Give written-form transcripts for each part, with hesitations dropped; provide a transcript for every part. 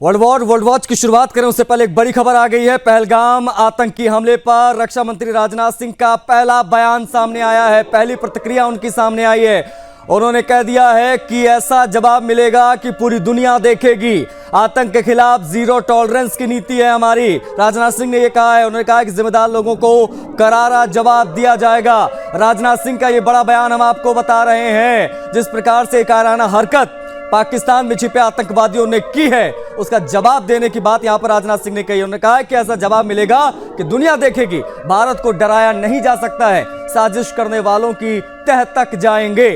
World watch की शुरुआत करें उससे पहले एक बड़ी खबर आ गई है। पहलगाम आतंकी हमले पर रक्षा मंत्री राजनाथ सिंह का पहला बयान सामने आया है। पहली प्रतिक्रिया उनकी सामने आई है। उन्होंने कह दिया है कि ऐसा जवाब मिलेगा कि पूरी दुनिया देखेगी। आतंक के खिलाफ जीरो टॉलरेंस की नीति है हमारी। राजनाथ सिंह ने यह कहा है। उन्होंने कहा कि जिम्मेदार लोगों को करारा जवाब दिया जाएगा। राजनाथ सिंह का यह बड़ा बयान हम आपको बता रहे हैं। जिस प्रकार से कायराना हरकत पाकिस्तान में छिपे आतंकवादियों ने की है, उसका जवाब देने की बात यहां पर राजनाथ सिंह ने कही। उन्होंने कहा कि ऐसा जवाब मिलेगा कि दुनिया देखेगी। भारत को डराया नहीं जा सकता है। साजिश करने वालों की तह तक जाएंगे।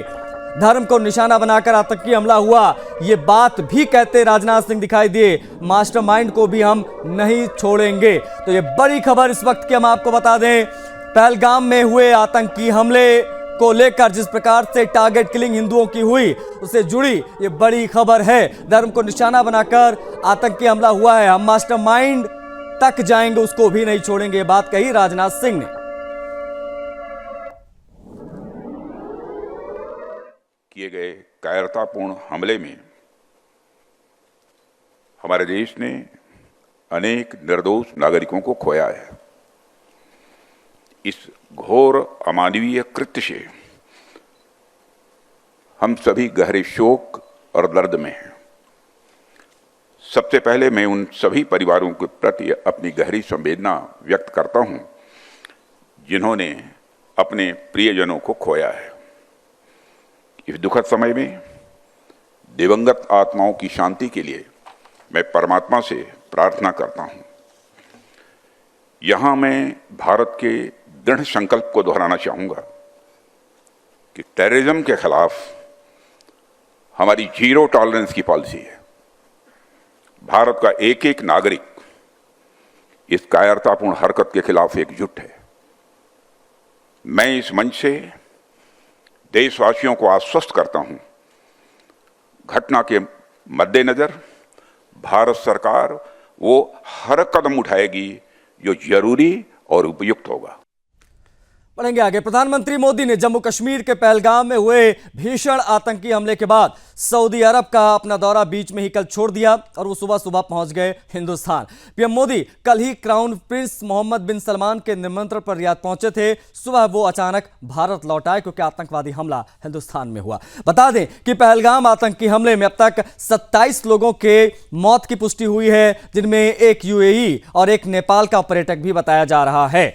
धर्म को निशाना बनाकर आतंकी हमला हुआ, ये बात भी कहते राजनाथ सिंह दिखाई दिए। मास्टरमाइंड को भी हम नहीं छोड़ेंगे। तो ये बड़ी खबर इस वक्त की हम आपको बता दें। पहलगाम में हुए आतंकी हमले को लेकर जिस प्रकार से टारगेट किलिंग हिंदुओं की हुई, उससे जुड़ी ये बड़ी खबर है। धर्म को निशाना बनाकर आतंकी हमला हुआ है, हम मास्टरमाइंड तक जाएंगे, उसको भी नहीं छोड़ेंगे। ये बात कही राजनाथ सिंह ने। किए गए कायरतापूर्ण हमले में हमारे देश ने अनेक निर्दोष नागरिकों को खोया है। इस घोर अमानवीय कृत्य से हम सभी गहरे शोक और दर्द में हैं। सबसे पहले मैं उन सभी परिवारों के प्रति अपनी गहरी संवेदना व्यक्त करता हूं जिन्होंने अपने प्रियजनों को खोया है। इस दुखद समय में दिवंगत आत्माओं की शांति के लिए मैं परमात्मा से प्रार्थना करता हूं। यहां मैं भारत के दृढ़ संकल्प को दोहराना चाहूंगा कि टेररिज्म के खिलाफ हमारी जीरो टॉलरेंस की पॉलिसी है। भारत का एक एक नागरिक इस कायरतापूर्ण हरकत के खिलाफ एकजुट है। मैं इस मंच से देशवासियों को आश्वस्त करता हूं, घटना के मद्देनजर भारत सरकार वो हर कदम उठाएगी जो जरूरी और उपयुक्त होगा। बढ़ेंगे आगे। प्रधानमंत्री मोदी ने जम्मू कश्मीर के पहलगाम में हुए भीषण आतंकी हमले के बाद सऊदी अरब का अपना दौरा बीच में ही कल छोड़ दिया और वो सुबह सुबह पहुंच गए हिंदुस्तान। पीएम मोदी कल ही क्राउन प्रिंस मोहम्मद बिन सलमान के निमंत्रण पर रियाद पहुंचे थे। सुबह वो अचानक भारत लौट आए क्योंकि आतंकवादी हमला हिंदुस्तान में हुआ। बता दें कि पहलगाम आतंकी हमले में अब तक 27 लोगों के मौत की पुष्टि हुई है, जिनमें एक यूएई और एक नेपाल का पर्यटक भी बताया जा रहा है।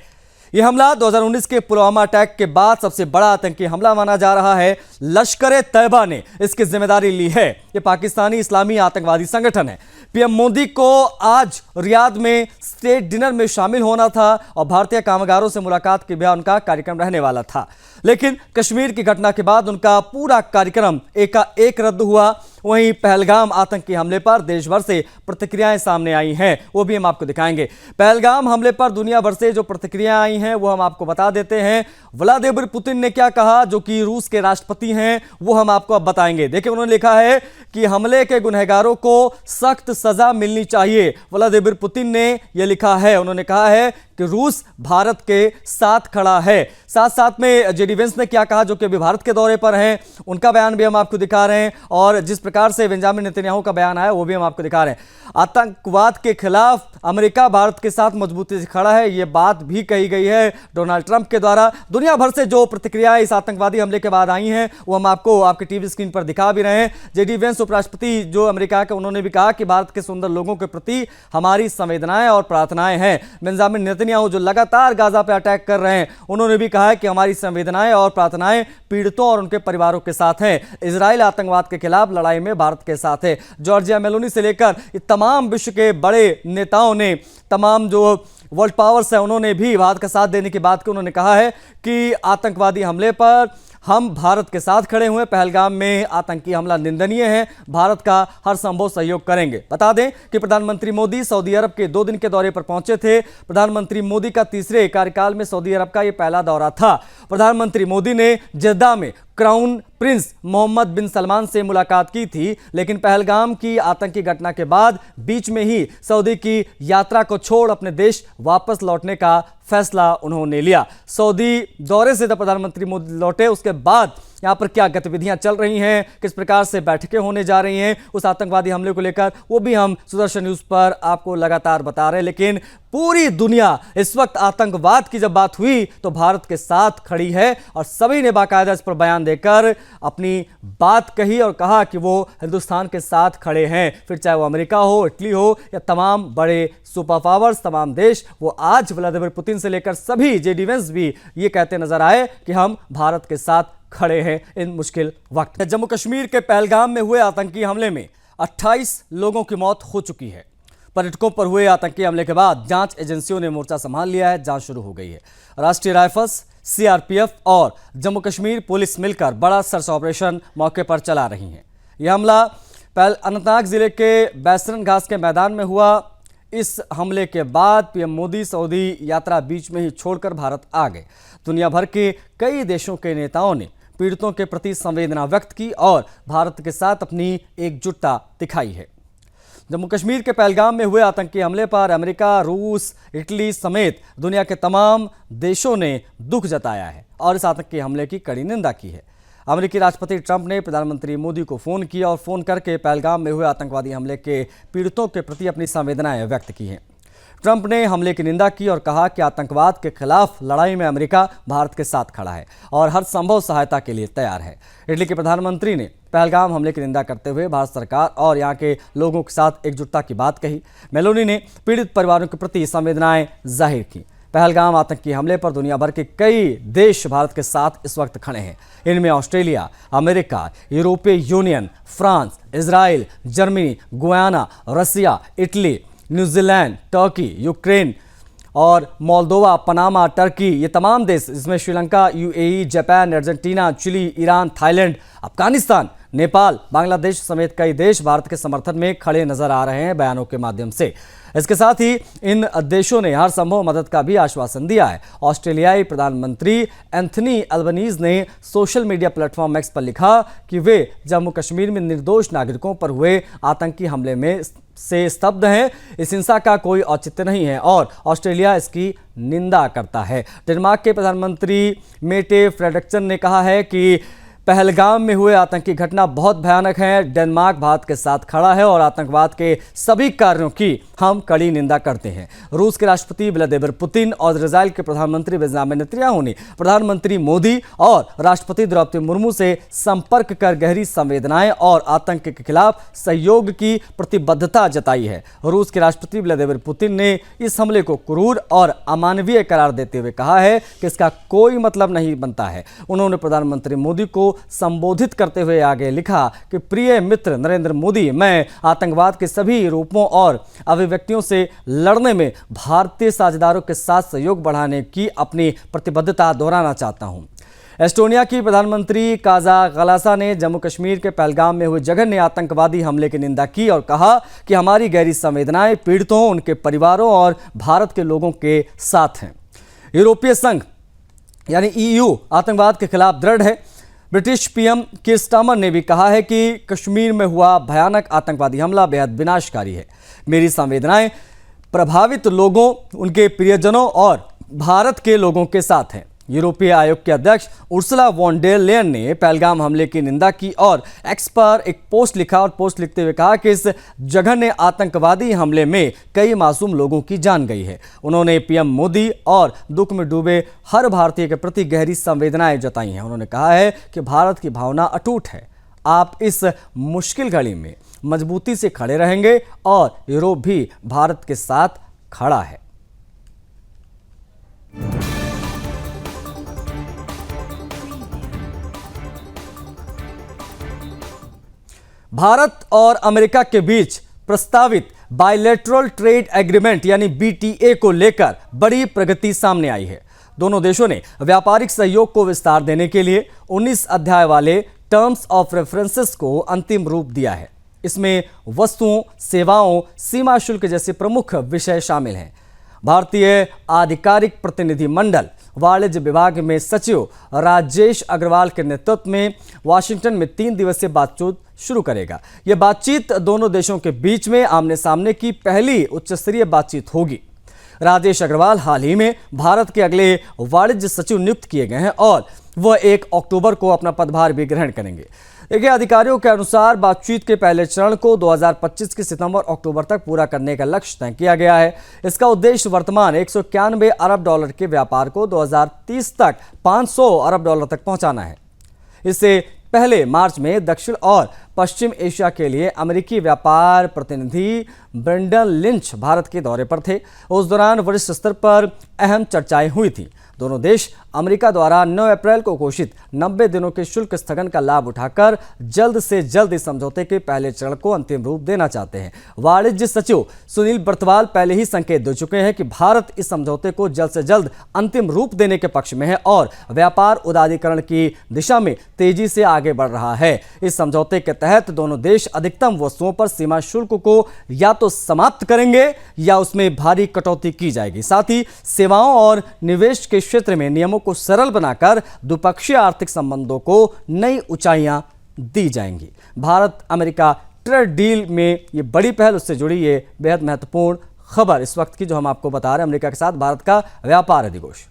यह हमला 2019 के पुलवामा अटैक के बाद सबसे बड़ा आतंकी हमला माना जा रहा है। लश्कर तैयबा ने इसकी जिम्मेदारी ली है। यह पाकिस्तानी इस्लामी आतंकवादी संगठन है। पीएम मोदी को आज रियाद में स्टेट डिनर में शामिल होना था और भारतीय कामगारों से मुलाकात के भी उनका कार्यक्रम रहने वाला था, लेकिन कश्मीर की घटना के बाद उनका पूरा कार्यक्रम एकाएक रद्द हुआ। वहीं पहलगाम आतंकी हमले पर देश भर से प्रतिक्रियाएं सामने आई हैं, वो भी हम आपको दिखाएंगे। पहलगाम हमले पर दुनिया भर से जो प्रतिक्रियाएं आई हैं वो हम आपको बता देते हैं। व्लादिमीर पुतिन ने क्या कहा, जो कि रूस के राष्ट्रपति हैं, वो हम आपको अब बताएंगे। देखिए, उन्होंने लिखा है कि हमले के गुनहगारों को सख्त सजा मिलनी चाहिए। व्लादिमीर पुतिन ने यह लिखा है। उन्होंने कहा है कि रूस भारत के साथ खड़ा है। साथ साथ में जेडी वेंस ने क्या कहा, जो कि अभी भारत के दौरे पर हैं, उनका बयान भी हम आपको दिखा रहे हैं। और जिस प्रकार से बेंजामिन नेतन्याहू का बयान आया वो भी हम आपको दिखा रहे हैं। आतंकवाद के खिलाफ अमेरिका भारत के साथ मजबूती से खड़ा है, ये बात भी कही गई है डोनाल्ड ट्रंप के द्वारा। दुनिया भर से जो प्रतिक्रियाएं इस आतंकवादी हमले के बाद आई हैं वो हम आपको आपके टीवी स्क्रीन पर दिखा भी रहे हैं। जेडी वेंस उपराष्ट्रपति जो अमेरिका के, उन्होंने भी कहा कि भारत के सुंदर लोगों के प्रति हमारी संवेदनाएं और प्रार्थनाएं हैं। बेंजामिन नेतन्याहू जो लगातार गाजा पर अटैक कर रहे हैं, उन्होंने भी कहा है कि हमारी संवेदनाएं और प्रार्थनाएं पीड़ितों और उनके परिवारों के साथ हैं। इजराइल आतंकवाद के खिलाफ लड़ाई में भारत के साथ है। जॉर्जिया मेलोनी से लेकर तमाम विश्व के बड़े नेताओं ने, तमाम जो वर्ल्ड पावर्स है, उन्होंने भी भारत का साथ देने की बात की। उन्होंने कहा है कि आतंकवादी हमले पर हम भारत के साथ खड़े हुए। पहलगाम में आतंकी हमला निंदनीय है, भारत का हर संभव सहयोग करेंगे। बता दें कि प्रधानमंत्री मोदी सऊदी अरब के 2 दिन के दौरे पर पहुंचे थे। प्रधानमंत्री मोदी का तीसरे कार्यकाल में सऊदी अरब का यह पहला दौरा था। प्रधानमंत्री मोदी ने जद्दा में क्राउन प्रिंस मोहम्मद बिन सलमान से मुलाकात की थी, लेकिन पहलगाम की आतंकी घटना के बाद बीच में ही सऊदी की यात्रा को छोड़ अपने देश वापस लौटने का फैसला उन्होंने लिया। सऊदी दौरे से जब प्रधानमंत्री मोदी लौटे, उसके बाद यहाँ पर क्या गतिविधियां चल रही हैं, किस प्रकार से बैठकें होने जा रही हैं, उस आतंकवादी हमले को लेकर वो भी हम सुदर्शन न्यूज पर आपको लगातार बता रहे हैं। लेकिन पूरी दुनिया इस वक्त आतंकवाद की जब बात हुई तो भारत के साथ खड़ी है और सभी ने बाकायदा इस पर बयान देकर अपनी बात कही और कहा कि वो हिंदुस्तान के साथ खड़े हैं। फिर चाहे वो अमेरिका हो, इटली हो या तमाम बड़े सुपर पावर्स, तमाम देश, वो आज व्लादिमीर पुतिन से लेकर सभी जेडी वेंस भी ये कहते नजर आए कि हम भारत के साथ खड़े हैं इन मुश्किल वक्त। जम्मू कश्मीर के पहलगाम में हुए आतंकी हमले में 28 लोगों की मौत हो चुकी है। पर्यटकों पर हुए आतंकी हमले के बाद जांच एजेंसियों ने मोर्चा संभाल लिया है, जांच शुरू हो गई है। राष्ट्रीय राइफल्स, सीआरपीएफ और जम्मू कश्मीर पुलिस मिलकर बड़ा सर्च ऑपरेशन मौके पर चला रही हैं। यह हमला अनंतनाग जिले के बैसरन घास के मैदान में हुआ। इस हमले के बाद पीएम मोदी सऊदी यात्रा बीच में ही छोड़कर भारत आ गए। दुनिया भर के कई देशों के नेताओं ने पीड़ितों के प्रति संवेदना व्यक्त की और भारत के साथ अपनी एकजुटता दिखाई है। जम्मू कश्मीर के पहलगाम में हुए आतंकी हमले पर अमेरिका, रूस, इटली समेत दुनिया के तमाम देशों ने दुख जताया है और इस आतंकी हमले की कड़ी निंदा की है। अमेरिकी राष्ट्रपति ट्रंप ने प्रधानमंत्री मोदी को फोन किया और फोन करके पहलगाम में हुए आतंकवादी हमले के पीड़ितों के प्रति अपनी संवेदनाएं व्यक्त की हैं। ट्रंप ने हमले की निंदा की और कहा कि आतंकवाद के खिलाफ लड़ाई में अमेरिका भारत के साथ खड़ा है और हर संभव सहायता के लिए तैयार है। इटली के प्रधानमंत्री ने पहलगाम हमले की निंदा करते हुए भारत सरकार और यहाँ के लोगों के साथ एकजुटता की बात कही। मेलोनी ने पीड़ित परिवारों के प्रति संवेदनाएं जाहिर की। पहलगाम आतंकी हमले पर दुनिया भर के कई देश भारत के साथ इस वक्त खड़े हैं। इनमें ऑस्ट्रेलिया, अमेरिका, यूरोपीय union, France, Israel, Germany, Guyana, Russia, Italy, New Zealand, Turkey, Ukraine और मोल्दोवा, पनामा, टर्की, ये तमाम देश, इसमें Sri Lanka, UAE, Japan, Argentina, Chile, Iran, Thailand, Afghanistan, Nepal, Bangladesh समेत कई देश भारत के समर्थन में खड़े नजर आ रहे हैं बयानों के माध्यम से। इसके साथ ही इन देशों ने हर संभव मदद का भी आश्वासन दिया है। ऑस्ट्रेलियाई प्रधानमंत्री एंथनी अल्बनीज ने सोशल मीडिया प्लेटफॉर्म एक्स पर लिखा कि वे जम्मू कश्मीर में निर्दोष नागरिकों पर हुए आतंकी हमले में से स्तब्ध हैं। इस हिंसा का कोई औचित्य नहीं है और ऑस्ट्रेलिया इसकी निंदा करता है। डेनमार्क के प्रधानमंत्री मेटे फ्रेडरिक्सन ने कहा है कि पहलगाम में हुए आतंकी घटना बहुत भयानक है। डेनमार्क भारत के साथ खड़ा है और आतंकवाद के सभी कार्यों की हम कड़ी निंदा करते हैं। रूस के राष्ट्रपति व्लादिमीर पुतिन और इजराइल के प्रधानमंत्री बेंजामिन नेतन्याहू ने प्रधानमंत्री मोदी और राष्ट्रपति द्रौपदी मुर्मू से संपर्क कर गहरी संवेदनाएं और आतंक के खिलाफ सहयोग की प्रतिबद्धता जताई है। रूस के राष्ट्रपति व्लादिमीर पुतिन ने इस हमले को क्रूर और अमानवीय करार देते हुए कहा है कि इसका कोई मतलब नहीं बनता है। उन्होंने प्रधानमंत्री मोदी को संबोधित करते हुए आगे लिखा कि प्रिय मित्र नरेंद्र मोदी, मैं आतंकवाद के सभी रूपों और अभिव्यक्तियों से लड़ने में भारतीय साझेदारों के साथ सहयोग बढ़ाने की अपनी प्रतिबद्धता दोहराना चाहता हूं। एस्टोनिया की प्रधानमंत्री काजा गलासा ने जम्मू कश्मीर के पहलगाम में हुए जघन्य आतंकवादी हमले की निंदा की और कहा कि हमारी गहरी संवेदनाएं पीड़ितों, उनके परिवारों और भारत के लोगों के साथ हैं। यूरोपीय संघ यानी ईयू आतंकवाद के खिलाफ दृढ़ है। ब्रिटिश पीएम कीर स्टारमर ने भी कहा है कि कश्मीर में हुआ भयानक आतंकवादी हमला बेहद विनाशकारी है। मेरी संवेदनाएं प्रभावित लोगों, उनके प्रियजनों और भारत के लोगों के साथ हैं। यूरोपीय आयोग के अध्यक्ष उर्सुला वॉन डेर लेयन ने पहलगाम हमले की निंदा की और एक्स पर एक पोस्ट लिखा और पोस्ट लिखते हुए कहा कि इस जघन्य आतंकवादी हमले में कई मासूम लोगों की जान गई है। उन्होंने पीएम मोदी और दुख में डूबे हर भारतीय के प्रति गहरी संवेदनाएं जताई हैं। उन्होंने कहा है कि भारत की भावना अटूट है। आप इस मुश्किल घड़ी में मजबूती से खड़े रहेंगे और यूरोप भी भारत के साथ खड़ा है। भारत और अमेरिका के बीच प्रस्तावित बायलैटरल ट्रेड एग्रीमेंट यानी बीटीए को लेकर बड़ी प्रगति सामने आई है। दोनों देशों ने व्यापारिक सहयोग को विस्तार देने के लिए 19 अध्याय वाले टर्म्स ऑफ रेफरेंसेस को अंतिम रूप दिया है। इसमें वस्तुओं, सेवाओं, सीमा शुल्क जैसे प्रमुख विषय शामिल हैं। भारतीय आधिकारिक प्रतिनिधिमंडल वाणिज्य विभाग में सचिव राजेश अग्रवाल के नेतृत्व में वाशिंगटन में 3 दिवसीय बातचीत शुरू करेगा। यह बातचीत दोनों देशों के बीच में आमने सामने की पहली उच्च स्तरीय बातचीत होगी। राजेश अग्रवाल हाल ही में भारत के अगले वाणिज्य सचिव नियुक्त किए गए हैं और वह 1 अक्टूबर को अपना पदभार भी ग्रहण करेंगे। देखिए, अधिकारियों के अनुसार बातचीत के पहले चरण को 2025 के सितंबर अक्टूबर तक पूरा करने का लक्ष्य तय किया गया है। इसका उद्देश्य वर्तमान 191 अरब डॉलर के व्यापार को 2030 तक 500 अरब डॉलर तक पहुंचाना है। इससे पहले मार्च में दक्षिण और पश्चिम एशिया के लिए अमेरिकी व्यापार प्रतिनिधि ब्रेंडन लिंच भारत के दौरे पर थे। उस दौरान वरिष्ठ स्तर पर अहम चर्चाएं हुई थी। दोनों देश अमेरिका द्वारा 9 अप्रैल को घोषित 90 दिनों के शुल्क स्थगन का लाभ उठाकर जल्द से जल्द इस समझौते के पहले चरण को अंतिम रूप देना चाहते हैं। वाणिज्य सचिव सुनील बर्तवाल पहले ही संकेत दे चुके हैं कि भारत इस समझौते को जल्द से जल्द अंतिम रूप देने के पक्ष में है और व्यापार उदारीकरण की दिशा में तेजी से आगे बढ़ रहा है। इस समझौते के तहत दोनों देश अधिकतम वस्तुओं पर सीमा शुल्क को या तो समाप्त करेंगे या उसमें भारी कटौती की जाएगी। साथ ही सेवाओं और निवेश के क्षेत्र में नियमों को सरल बनाकर द्विपक्षीय आर्थिक संबंधों को नई ऊंचाइयां दी जाएंगी। भारत अमेरिका ट्रेड डील में ये बड़ी पहल, उससे जुड़ी ये बेहद महत्वपूर्ण खबर इस वक्त की जो हम आपको बता रहे हैं। अमेरिका के साथ भारत का व्यापार अधिकोष।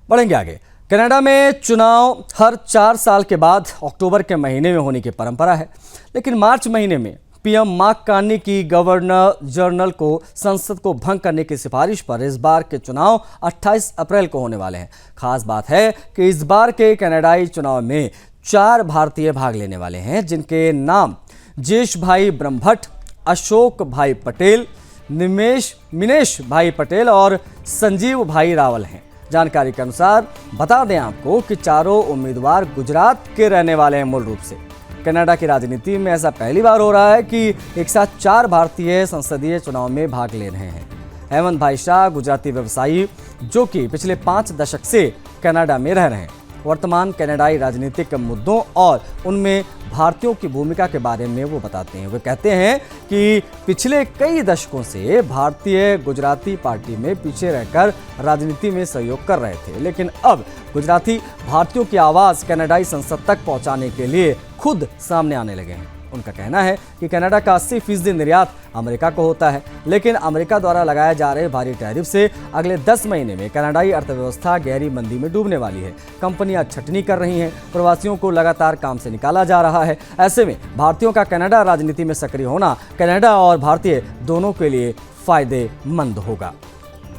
बढ़ेंगे आगे। कनाडा में चुनाव हर 4 साल के बाद अक्टूबर के महीने में होने की परंपरा है, लेकिन मार्च महीने में पीएम मार्क कार्नी की गवर्नर जनरल को संसद को भंग करने की सिफारिश पर इस बार के चुनाव 28 अप्रैल को होने वाले हैं। खास बात है कि इस बार के कनाडाई चुनाव में 4 भारतीय भाग लेने वाले हैं, जिनके नाम जेश भाई ब्रह्मभट्ट, अशोक भाई पटेल, मिनेश भाई पटेल और संजीव भाई रावल हैं। जानकारी के अनुसार बता दें आपको कि चारों उम्मीदवार गुजरात के रहने वाले हैं। मूल रूप से कनाडा की राजनीति में ऐसा पहली बार हो रहा है कि एक साथ 4 भारतीय संसदीय चुनाव में भाग ले रहे हैं। हेमंत भाई शाह गुजराती व्यवसायी जो कि पिछले 5 दशक से कनाडा में रह रहे हैं, वर्तमान कनाडाई राजनीतिक मुद्दों और उनमें भारतीयों की भूमिका के बारे में वो बताते हैं। वे कहते हैं कि पिछले कई दशकों से भारतीय गुजराती पार्टी में पीछे रहकर राजनीति में सहयोग कर रहे थे, लेकिन अब गुजराती भारतीयों की आवाज़ कनाडाई संसद तक पहुंचाने के लिए खुद सामने आने लगे हैं। उनका कहना है कि कनाडा का 80% निर्यात अमेरिका को होता है, लेकिन अमेरिका द्वारा लगाए जा रहे भारी टैरिफ से अगले 10 महीने में कनाडाई अर्थव्यवस्था गहरी मंदी में डूबने वाली है। कंपनियां छटनी कर रही हैं, प्रवासियों को लगातार काम से निकाला जा रहा है। ऐसे में भारतीयों का कनाडा राजनीति में सक्रिय होना कनाडा और भारतीय दोनों के लिए फायदेमंद होगा।